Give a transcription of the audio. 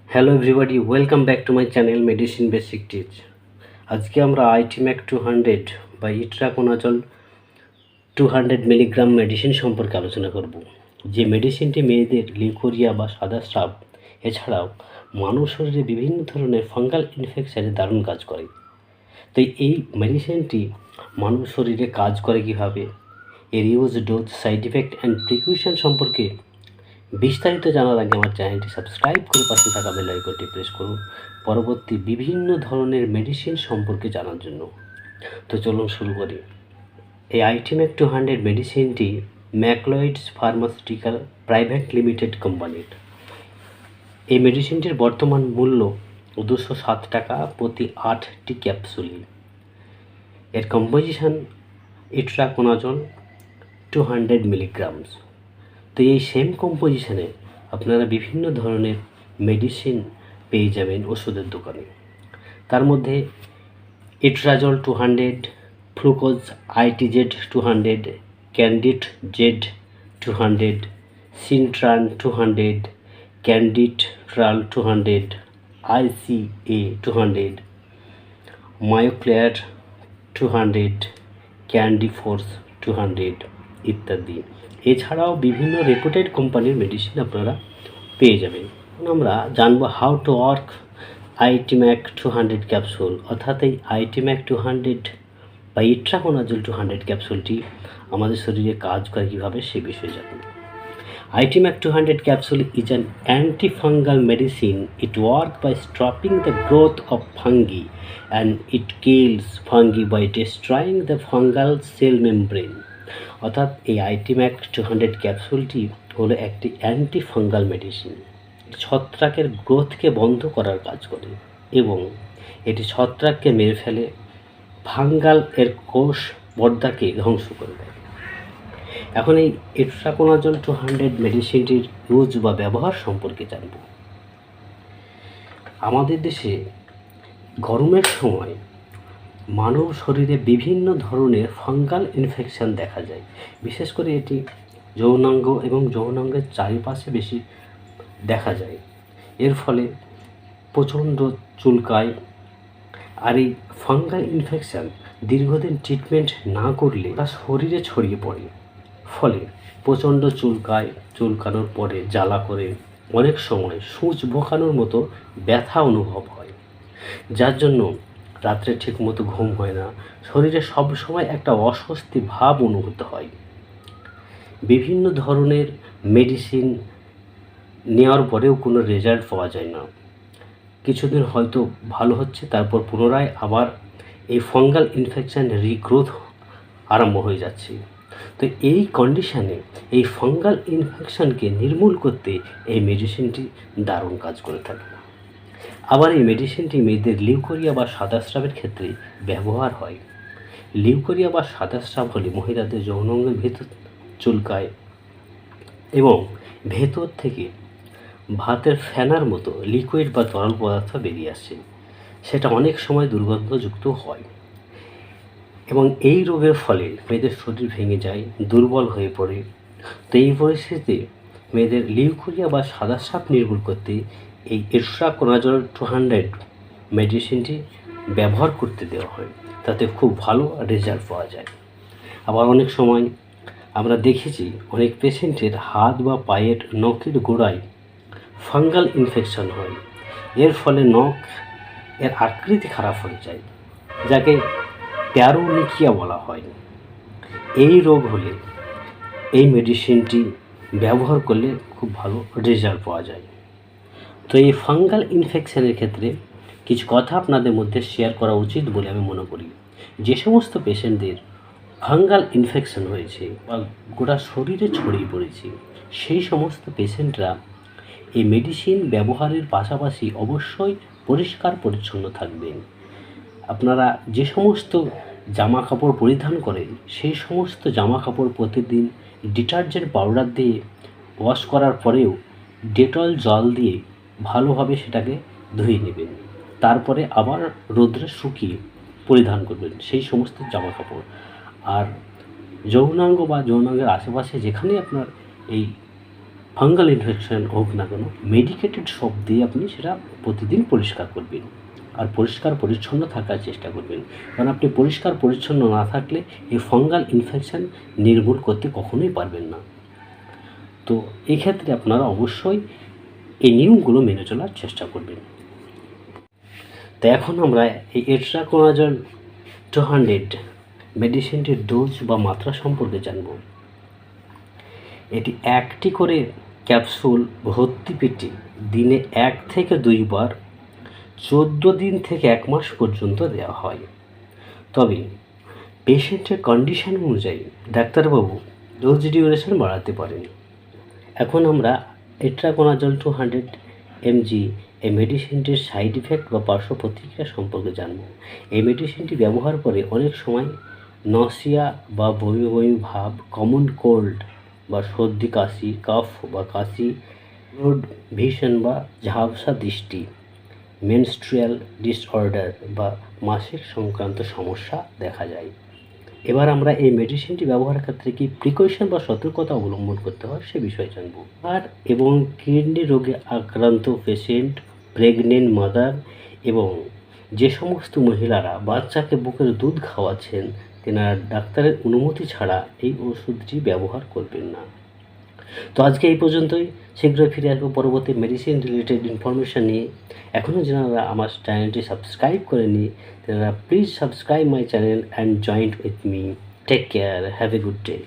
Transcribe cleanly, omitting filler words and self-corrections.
Hello everybody, welcome back to my channel medicine basic teach. আজকে আমরা আইটিম্যাক 200 বা itraconazole 200 milligram medicine সম্পর্কে আলোচনা করব। যে মেডিসিনটি মেয়েদের লিউকোরিয়া বা সাদা স্রাব এছাড়াও মানব শরীরে বিভিন্ন ধরনের ফাঙ্গাল ইনফেকশানে দারুণ কাজ করে। তো এই মেডিসিনটি মানব শরীরে কাজ করে কীভাবে, এর use, dose, side effect and precaution সম্পর্কে বিস্তারিত জানার আগে আমার চ্যানেলটি সাবস্ক্রাইব করে পাশে থাকা বেল আইকনটি প্রেস করুন পরবর্তী বিভিন্ন ধরনের মেডিসিন সম্পর্কে জানার জন্য। তো চলুন শুরু করি। এই আইটিম্যাক 200 মেডিসিনটি ম্যাকলয়েডস ফার্মাসিউটিক্যাল প্রাইভেট লিমিটেড কোম্পানির। এই মেডিসিনটির বর্তমান মূল্য 207 টাকা প্রতি 8টি ক্যাপসুলে। এর কম্পোজিশন ইট্রাকোনাজল 200 মিলিগ্রামস। তো এই সেম কম্পোজিশনে আপনারা বিভিন্ন ধরনের মেডিসিন পেয়ে যাবেন ওষুধের দোকানে। তার মধ্যে ইট্রাজল 200, ফ্লুকোজ ITZ 200, Candid Z 200, Syntran 200, Canditral 200, ICA 200, মায়োক্লেয়ার 200, ক্যান্ডি ফোর্স 200 ইত্যাদি। এছাড়াও বিভিন্ন রেপুটেড কোম্পানির মেডিসিন আপনারা পেয়ে যাবেন। আমরা জানবো হাউ টু ওয়ার্ক আইটিম্যাক 200 ক্যাপসুল, অর্থাৎ এই আইটিম্যাক 200 বা ইট্রাকোনাজল 200 ক্যাপসুলটি আমাদের শরীরে কাজ করে কীভাবে সে বিষয়ে জানব। Itimac 200 capsule is an antifungal medicine. It works by stopping the growth of fungi and it kills fungi by destroying the fungal cell membrane. অর্থাৎ এই আইটিম্যাক 200 ক্যাপসুলটি হলো একটি অ্যান্টিফাঙ্গাল মেডিসিন। ছত্রাকের গ্রোথকে বন্ধ করার কাজ করে এবং এটি ছত্রাককে মেরে ফেলে, ফাঙ্গাল এর কোষ পর্দাকে ধ্বংস করে দেয়। এখন এই ইট্রাকোনাজল 200 মেডিসিনটির ইউজ বা ব্যবহার সম্পর্কে জানব। আমাদের দেশে গরমের সময় মানব শরীরে বিভিন্ন ধরনের ফাঙ্গাল ইনফেকশান দেখা যায়। বিশেষ করে এটি যৌনাঙ্গ এবং যৌনাঙ্গের চারিপাশে বেশি দেখা যায়। এর ফলে প্রচণ্ড চুলকায়। আর এই ফাঙ্গাল ইনফেকশান দীর্ঘদিন ট্রিটমেন্ট না করলে তা শরীরে ছড়িয়ে পড়ে, ফলে প্রচণ্ড চুলকায়, চুলকানোর পরে জ্বালা করে, অনেক সময় সূচ বোকানোর মতো ব্যথা অনুভব হয়, যার জন্য রাত্রে ঠিকমতো ঘুম হয় না, শরীরে সবসময় একটা অস্বস্তি ভাব অনুভূত হয়। বিভিন্ন ধরনের মেডিসিন নেওয়ার পরেও কোনো রেজাল্ট পাওয়া যায় না। কিছুদিন হয়তো ভালো হচ্ছে, তারপর পুনরায় আবার এই ফাঙ্গাল ইনফেকশান রিগ্রোথ আরম্ভ হয়ে যাচ্ছে। তো এই কন্ডিশানে এই ফাঙ্গাল ইনফেকশানকে নির্মূল করতে এই মেডিসিনটি দারুণ কাজ করে থাকে। আবার এই মেডিসিনটি মেয়েদের লিউকোরিয়া বা সাদা স্রাবের ক্ষেত্রে ব্যবহার হয়। লিউকোরিয়া বা সাদা স্রাব হলে মহিলাদের যৌনাঙ্গের ভেতর চুলকায় এবং ভেতর থেকে ভাতের ফেনার মতো লিকুইড বা তরল পদার্থ বেরিয়ে আসে, সেটা অনেক সময় দুর্গন্ধযুক্ত হয় এবং এই রোগের ফলে মেয়েদের শরীর ভেঙে যায়, দুর্বল হয়ে পড়ে। তো এই পরিস্থিতিতে মেয়েদের লিউকোরিয়া বা সাদা স্রাব নির্মূল করতে এই ইট্রাকোনাজল 200 মেডিসিনটি ব্যবহার করতে দেওয়া হয়, তাতে খুব ভালো রেজাল্ট পাওয়া যায়। আবার অনেক সময় আমরা দেখেছি অনেক পেশেন্টের হাত বা পায়ের নখের গোড়ায় ফাঙ্গাল ইনফেকশন হয়। এর ফলে নখ এর আকৃতি খারাপ হয়ে যায়, যাকে প্যারোনিকিয়া বলা হয়। এই রোগ হলে এই মেডিসিনটি ব্যবহার করলে খুব ভালো রেজাল্ট পাওয়া যায়। তো এই ফাঙ্গাল ইনফেকশানের ক্ষেত্রে কিছু কথা আপনাদের মধ্যে শেয়ার করা উচিত বলে আমি মনে করি। যে সমস্ত পেশেন্টদের ফাঙ্গাল ইনফেকশন হয়েছে বা গোটা শরীরে ছড়িয়ে পড়েছে, সেই সমস্ত পেশেন্টরা এই মেডিসিন ব্যবহারের পাশাপাশি অবশ্যই পরিষ্কার পরিচ্ছন্ন থাকবেন। আপনারা যে সমস্ত জামা কাপড় পরিধান করেন সেই সমস্ত জামা কাপড় প্রতিদিন ডিটারজেন্ট পাউডার দিয়ে ওয়াশ করার পরেও ডেটল জল দিয়ে ভালোভাবে সেটাকে ধুয়ে নেবেন, তারপরে আবার রোদ্রে শুকিয়ে পরিধান করবেন সেই সমস্ত জামা কাপড়। আর যৌনাঙ্গ বা যৌনাঙ্গের আশেপাশে যেখানে আপনার এই ফাঙ্গাল ইনফেকশন হোক না কেন, মেডিকেটেড সব দিয়ে আপনি সেটা প্রতিদিন পরিষ্কার করবেন আর পরিষ্কার পরিচ্ছন্ন থাকার চেষ্টা করবেন। কারণ আপনি পরিষ্কার পরিচ্ছন্ন না থাকলে এই ফাঙ্গাল ইনফেকশান নির্মূল করতে কখনোই পারবেন না। তো এক্ষেত্রে আপনারা অবশ্যই এই নিয়মগুলো মেনে চলার চেষ্টা করবেন। তো এখন আমরা এই এট্রাকোনাজল 200 মেডিসিনটির ডোজ বা মাত্রা সম্পর্কে জানব। এটি একটি করে ক্যাপসুল ভর্তি পেটে দিনে 1 থেকে 2 বার 14 দিন থেকে 1 মাস পর্যন্ত দেওয়া হয়। তবে পেশেন্টের কন্ডিশন অনুযায়ী ডাক্তারবাবু ডোজ ডিউরেশন বাড়াতে পারেন। এখন আমরা এট্রাকোনাজল 200 mg এই মেডিসিনটির সাইড ইফেক্ট বা পার্শ্ব প্রতিক্রিয়া সম্পর্কে জানব। এই মেডিসিনটি ব্যবহার করে অনেক সময় নসিয়া বা বমি বমি ভাব, কমন কোল্ড বা সর্দি কাশি, কাফ বা কাশি, ব্লাড ভিশন বা ঝাপসা দৃষ্টি, মেনস্ট্রুয়াল ডিসঅর্ডার বা মাসিক সংক্রান্ত সমস্যা দেখা যায়। এবার আমরা এই মেডিসিনটি ব্যবহারের ক্ষেত্রে কী প্রিকশন বা সতর্কতা অবলম্বন করতে হয় সে বিষয়ে জানব। আর এবং কিডনি রোগে আক্রান্ত পেশেন্ট, প্রেগনেন্ট মাদার এবং যে সমস্ত মহিলারা বাচ্চাকে বুকের দুধ খাওয়াচ্ছেন তেনারা ডাক্তারের অনুমতি ছাড়া এই ওষুধটি ব্যবহার করবেন না। তো আজকে এই পর্যন্তই। শীঘ্রই ফিরে আসবো পরবর্তী মেডিসিন রিলেটেড ইনফরমেশান নিয়ে। এখনও যারা আমার চ্যানেলটি সাবস্ক্রাইব করেনি তারা please subscribe my channel and join with me. Take care, have a good day.